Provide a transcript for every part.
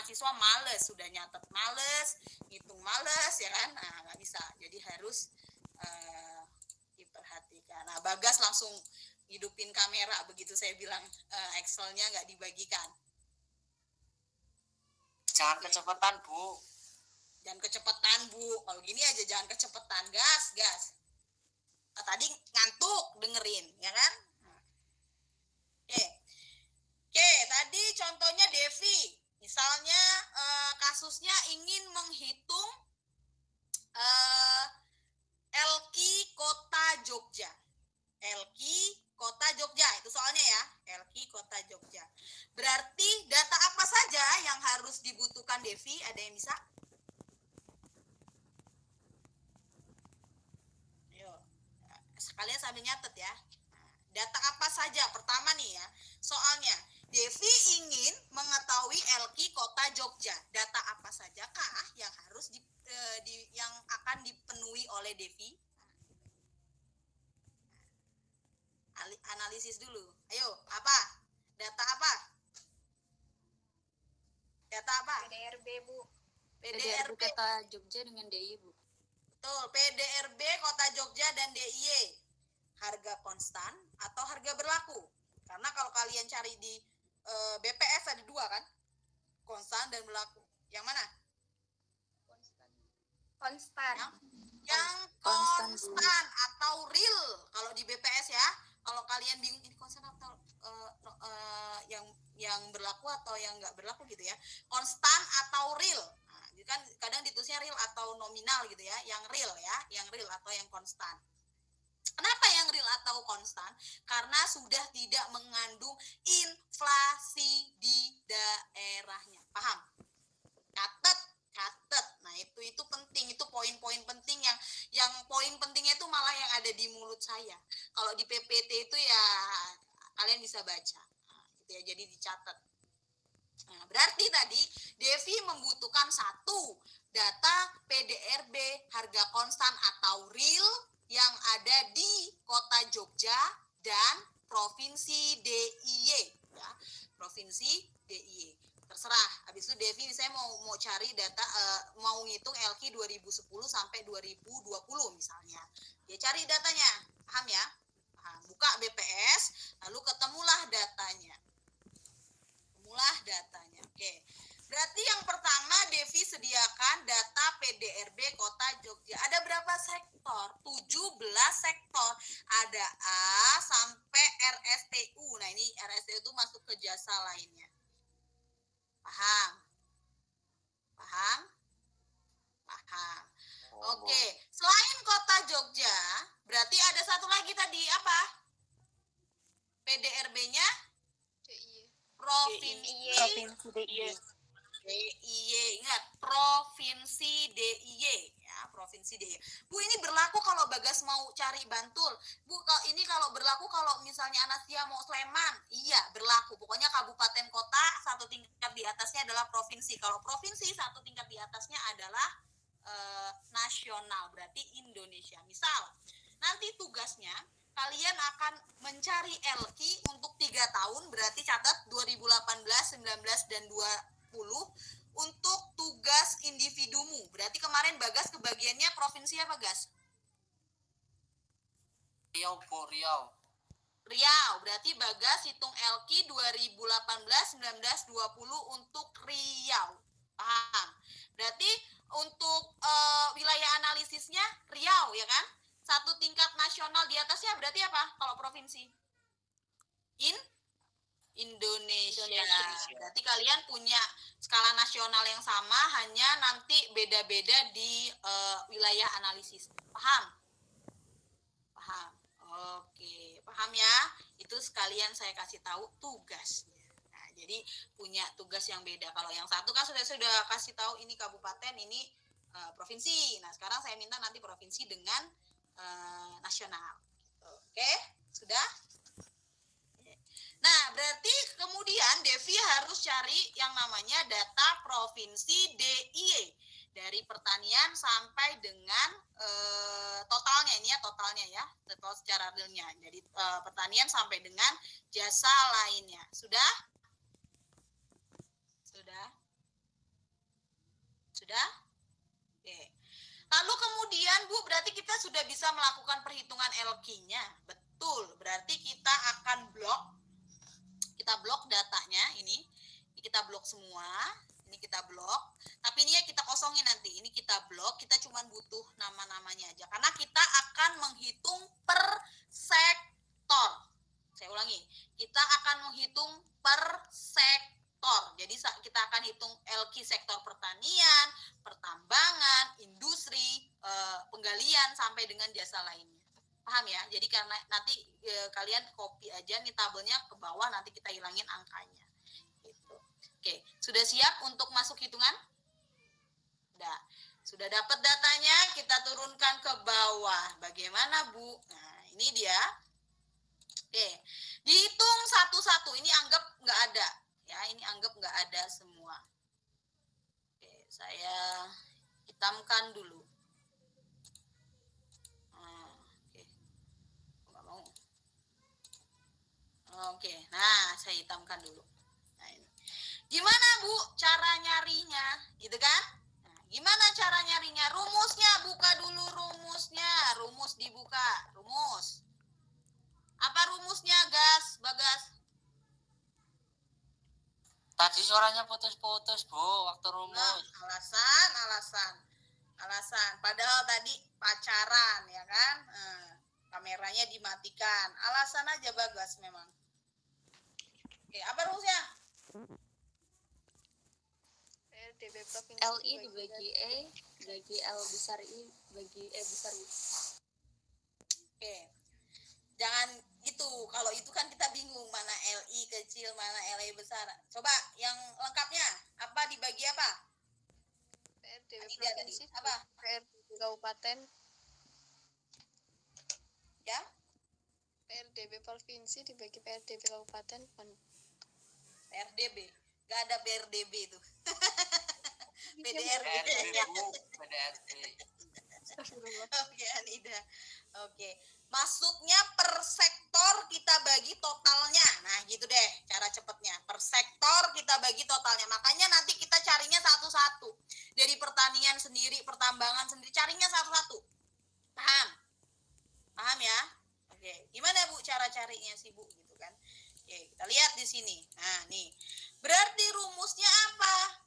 mahasiswa males, sudah nyatet males, ngitung males ya kan, nah nggak bisa, jadi harus diperhatikan. Nah Bagas langsung hidupin kamera begitu saya bilang Excelnya nggak dibagikan. Jangan kecepatan Bu. Jangan kecepatan Bu, kalau gini aja jangan kecepatan, gas. Tadi ngantuk dengerin ya kan. Oke, tadi contohnya Devi, misalnya kasusnya ingin menghitung LQ Kota Jogja. LQ Kota Jogja, itu soalnya ya, LQ Kota Jogja. Berarti data apa saja yang harus dibutuhkan Devi? Ada yang bisa? Ayo, sekalian sambil nyatet ya. Data apa saja? Pertama nih ya, soalnya Devi ingin mengetahui LQ Kota Jogja. Data apa sajakah yang harus yang akan dipenuhi oleh Devi? Analisis dulu. Ayo, apa? Data apa? Data apa? PDRB, Bu. PDRB Kota Jogja dengan DIY, Bu. Betul, PDRB Kota Jogja dan DIY. Harga konstan atau harga berlaku. Karena kalau kalian cari di BPS ada dua kan? Konstan dan berlaku. Yang mana? Konstan. Yang konstan atau real. Kalau di BPS ya. Kalau kalian bingung ini konstan atau yang berlaku atau yang nggak berlaku gitu ya. Konstan atau real. Nah, kan kadang ditulisnya real atau nominal gitu ya. Yang real ya, yang real atau yang konstan. Kenapa yang real atau konstan? Karena sudah tidak mengandung inflasi di daerahnya. Paham? Catat. Nah, itu penting, itu poin-poin penting yang poin pentingnya itu malah yang ada di mulut saya. Kalau di PPT itu ya kalian bisa baca. Nah, gitu ya, jadi dicatat. Nah, berarti tadi Devi membutuhkan satu data PDRB harga konstan atau real yang ada di Kota Jogja dan Provinsi DIY ya. Provinsi DIY. Terserah. Habis itu Devi saya mau cari data mau ngitung LQ 2010 sampai 2020 misalnya. Dia cari datanya. Paham ya? Paham. Buka BPS lalu ketemulah datanya. Oke. Berarti yang pertama Devi sediakan data PDRB Kota Jogja. Ada berapa sektor? 17 sektor. Ada A sampai RSTU. Nah, ini RSTU itu masuk ke jasa lainnya. Paham? Oke. Selain Kota Jogja, berarti ada satu lagi tadi apa? PDRB-nya? Provinsi DIY. Ingat, Provinsi DIY ya, Provinsi DIY. Bu, ini berlaku kalau Bagas mau cari Bantul. Bu, ini kalau berlaku kalau misalnya Anastasia mau Sleman. Iya, berlaku. Pokoknya kabupaten kota satu tingkat di atasnya adalah provinsi. Kalau provinsi satu tingkat di atasnya adalah nasional, berarti Indonesia. Misal, nanti tugasnya kalian akan mencari LQ untuk 3 tahun, berarti catat 2018, 19, dan 20 untuk tugas individumu. Berarti kemarin Bagas kebagiannya provinsi apa, Gas? Riau, Bu, Riau. Berarti Bagas hitung LQ 2018, 19, 20 untuk Riau. Paham? Berarti untuk wilayah analisisnya Riau, ya kan? Satu tingkat nasional di atasnya berarti apa kalau provinsi? Indonesia. Berarti kalian punya skala nasional yang sama, hanya nanti beda-beda di wilayah analisis. Paham? Oke, paham ya? Itu sekalian saya kasih tahu tugasnya. Nah, jadi punya tugas yang beda. Kalau yang satu kan sudah kasih tahu ini kabupaten, ini provinsi. Nah, sekarang saya minta nanti provinsi dengan nasional. Oke, sudah? Nah, berarti kemudian Devi harus cari yang namanya data provinsi DIY dari pertanian sampai dengan totalnya, ini ya totalnya ya, total secara realnya. Jadi pertanian sampai dengan jasa lainnya. Sudah? bisa melakukan perhitungan LQ-nya. Betul, berarti kita akan blok datanya ini kita blok semua, ini kita blok, tapi ini ya kita kosongin nanti, ini kita blok, kita cuma butuh nama-namanya aja, karena kita akan menghitung per sektor. Saya ulangi, kita akan menghitung per sektor, jadi kita akan hitung LQ sektor pertanian, pertambangan, industri, penggalian, sampai dengan jasa lainnya. Paham ya? Jadi karena nanti kalian copy aja nih tabelnya ke bawah, nanti kita hilangin angkanya. Gitu. Oke, sudah siap untuk masuk hitungan? Sudah dapat datanya, kita turunkan ke bawah. Bagaimana, Bu? Nah, ini dia. Oke, dihitung satu-satu. Ini anggap nggak ada. Ya, ini anggap nggak ada semua. Oke, saya hitamkan dulu. Oke, nah saya hitamkan dulu. Nah, ini. Gimana Bu cara nyarinya, gitu kan? Nah, gimana cara nyarinya? Rumusnya, buka dulu rumusnya. Rumus dibuka, rumus. Apa rumusnya, Gas, Bagas? Tadi suaranya putus-putus, Bu, waktu rumus. Nah, alasan. Padahal tadi pacaran, ya kan? Kameranya dimatikan. Alasan aja Bagas memang. Oke, apa rumusnya? PRDB provinsi LI dibagi E, bagi L besar I, bagi E besar U. Oke. Jangan itu, kalau itu kan kita bingung mana LI kecil, mana LI besar. Coba yang lengkapnya, apa dibagi apa? PRDB provinsi apa? PRDB kabupaten. Ya? PRDB provinsi dibagi PRDB kabupaten. PRDB. Gak ada PRDB itu. PDRB. PDRB. Oke, Anida. Oke. Maksudnya per sektor kita bagi totalnya. Nah, gitu deh cara cepatnya. Per sektor kita bagi totalnya. Makanya nanti kita carinya satu-satu. Dari pertanian sendiri, pertambangan sendiri, carinya satu-satu. Paham? Paham ya? Oke. Gimana Bu cara carinya sih Bu gitu kan? Oke, kita lihat di sini. Nah, nih. Berarti rumusnya apa?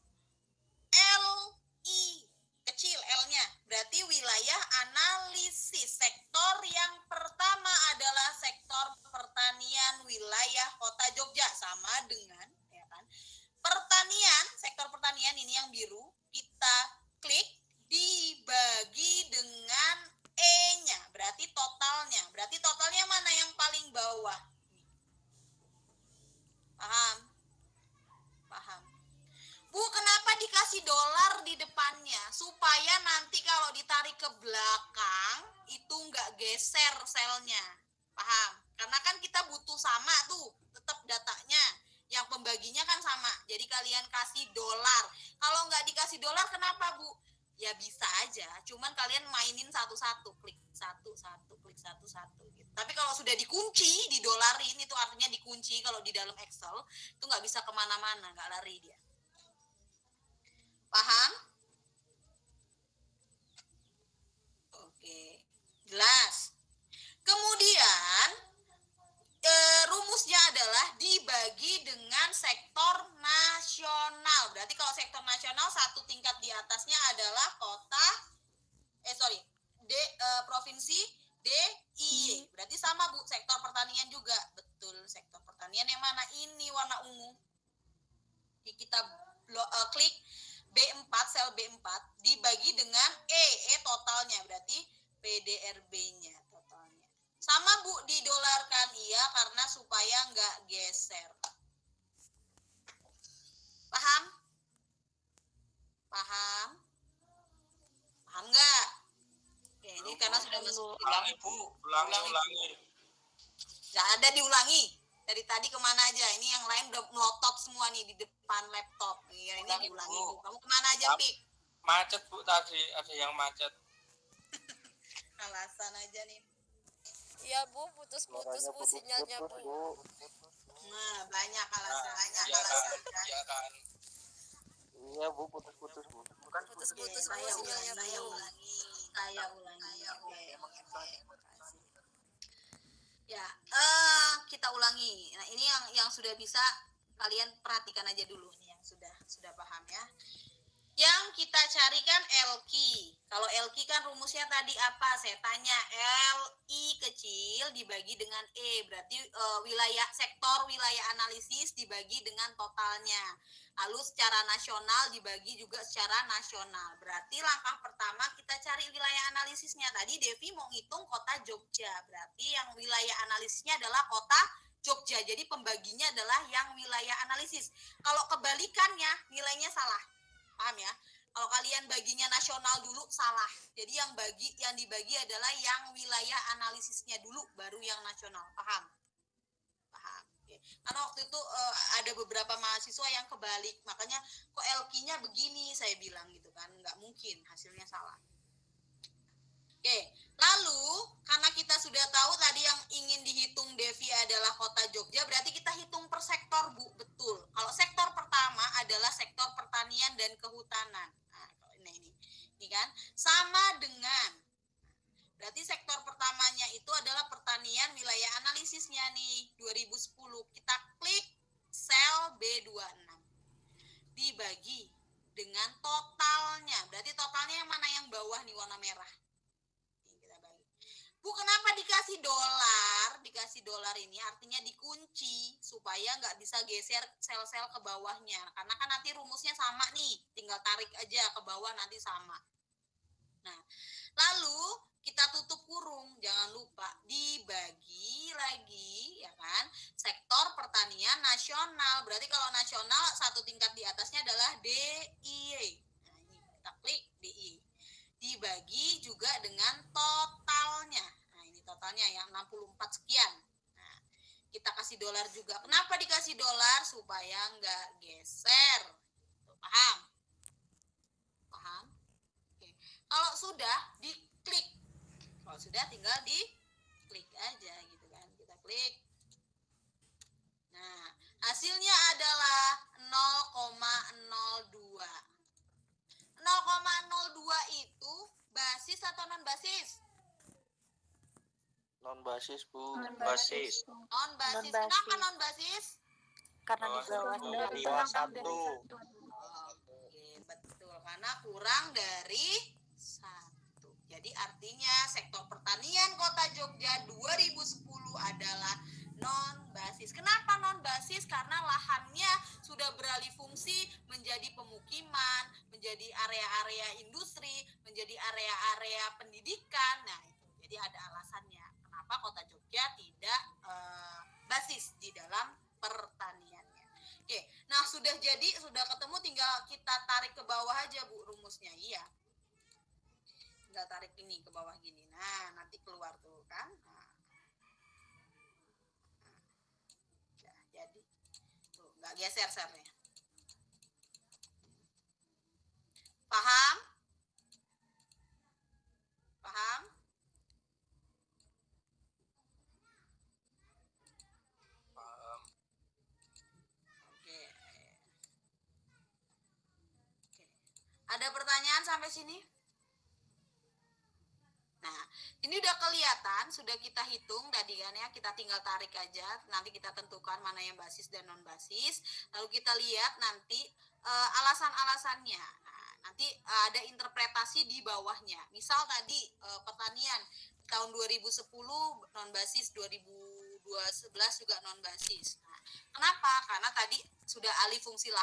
LI. Kecil L-nya. Berarti wilayah analisis. Sektor yang pertama adalah sektor pertanian wilayah Kota Jogja, sama dengan ya kan. Pertanian, sektor pertanian ini yang biru, kita klik dibagi dengan E-nya, berarti totalnya. Berarti totalnya mana yang paling bawah? Paham? Paham. Bu, kenapa dikasih dolar di depannya? Supaya nanti kalau ditarik ke belakang, itu nggak geser selnya. Paham? Karena kan kita butuh sama tuh, tetap datanya. Yang pembaginya kan sama. Jadi kalian kasih dolar. Kalau nggak dikasih dolar, kenapa Bu? Ya bisa aja, cuman kalian mainin satu-satu, klik satu-satu, klik satu-satu gitu. Tapi kalau sudah dikunci, didolarin, itu artinya dikunci. Kalau di dalam Excel, itu nggak bisa kemana-mana, nggak lari dia. Paham? Oke, jelas. Kemudian rumusnya adalah dibagi dengan sektor nasional. Berarti kalau sektor nasional satu tingkat di atasnya adalah provinsi DIY. Berarti sama Bu, sektor pertanian juga. Betul, sektor pertanian yang mana? Ini warna ungu. Kita klik B4, sel B4 dibagi dengan E totalnya, berarti PDRB-nya totalnya. Sama Bu, didolarkan, iya, karena supaya nggak geser. Paham? Paham? Paham nggak? Oke, ini karena sudah masuk. Ulangi Bu, ulangi. Nggak ada diulangi. Dari tadi kemana aja? Ini yang lain udah melotot semua nih di depan laptop. Ya, ini diulangi Bu. Kamu kemana aja, Pik? Macet Bu tadi, ada yang macet. Alasan aja nih. Iya Bu, putus-putus Bu sinyalnya Bu. Nah, banyak alasan. Iya kan. Iya Bu, putus-putus Bu. Putus-putus Bu sinyalnya Saya Bu. ulangi. Saya ulangi. Oke. Ya, kita ulangi. Nah, ini yang sudah bisa kalian perhatikan aja dulu nih yang sudah paham ya. Yang kita carikan LQ. Kalau LQ kan rumusnya tadi apa? Saya tanya LI kecil dibagi dengan E. Berarti sektor wilayah analisis dibagi dengan totalnya. Lalu secara nasional dibagi juga secara nasional. Berarti langkah pertama kita cari wilayah analisisnya. Tadi Devi mau ngitung kota Jogja. Berarti yang wilayah analisisnya adalah kota Jogja. Jadi pembaginya adalah yang wilayah analisis. Kalau kebalikannya nilainya salah. Paham ya? Kalau kalian baginya nasional dulu salah. Jadi yang dibagi adalah yang wilayah analisisnya dulu baru yang nasional. Paham? Paham. Oke. Karena waktu itu ada beberapa mahasiswa yang kebalik. Makanya kok LQ-nya begini saya bilang gitu kan. Nggak mungkin hasilnya salah. Oke, lalu karena kita sudah tahu tadi yang ingin dihitung Devi adalah kota Jogja, berarti kita hitung per sektor, Bu. Betul. Kalau sektor pertama adalah sektor pertanian dan kehutanan. Nah, ini kan sama dengan, berarti sektor pertamanya itu adalah pertanian wilayah analisisnya nih, 2010. Kita klik sel B26. Dibagi dengan totalnya. Berarti totalnya yang mana yang bawah nih warna merah? Bu, kenapa dikasih dolar? Dikasih dolar ini artinya dikunci supaya nggak bisa geser sel-sel ke bawahnya. Karena kan nanti rumusnya sama nih, tinggal tarik aja ke bawah nanti sama. Nah, lalu kita tutup kurung, jangan lupa dibagi lagi, ya kan? Sektor pertanian nasional. Berarti kalau nasional satu tingkat di atasnya adalah DIY. Nah, ini kita klik DIY. Dibagi juga dengan totalnya. Nah, ini totalnya yang 64 sekian. Nah, kita kasih dolar juga. Kenapa dikasih dolar? Supaya nggak geser. Paham? Paham? Oke. Kalau sudah, diklik. Kalau sudah, tinggal diklik aja gitu kan. Kita klik. Nah, hasilnya adalah 0,02. 0,02 itu basis atau non basis? Non basis, Bu. Basis. Non basis. Kenapa non basis? Karena di bawah satu. Oke, betul. Karena kurang dari 1. Jadi artinya sektor pertanian Kota Jogja 2010 adalah non basis. Kenapa non basis? Karena lahannya sudah beralih fungsi menjadi pemukiman, menjadi area-area industri, menjadi area-area pendidikan. Nah, itu. Jadi ada alasannya kenapa Kota Jogja tidak basis di dalam pertaniannya. Oke, nah sudah ketemu, tinggal kita tarik ke bawah aja, Bu, rumusnya. Iya. Tinggal tarik ini ke bawah gini. Nah, nanti keluar tuh kan. Nah. Jadi tuh nggak geser sernya. Paham? Paham? Paham. Oke. Ada pertanyaan sampai sini? Nah, ini udah kelihatan, sudah kita hitung tadi kan ya, kita tinggal tarik aja, nanti kita tentukan mana yang basis dan non basis, lalu kita lihat nanti alasan-alasannya. Nah, nanti ada interpretasi di bawahnya. Misal tadi pertanian tahun 2010 non basis, 2011 juga non basis. Nah, kenapa? Karena tadi sudah alih fungsi lahan.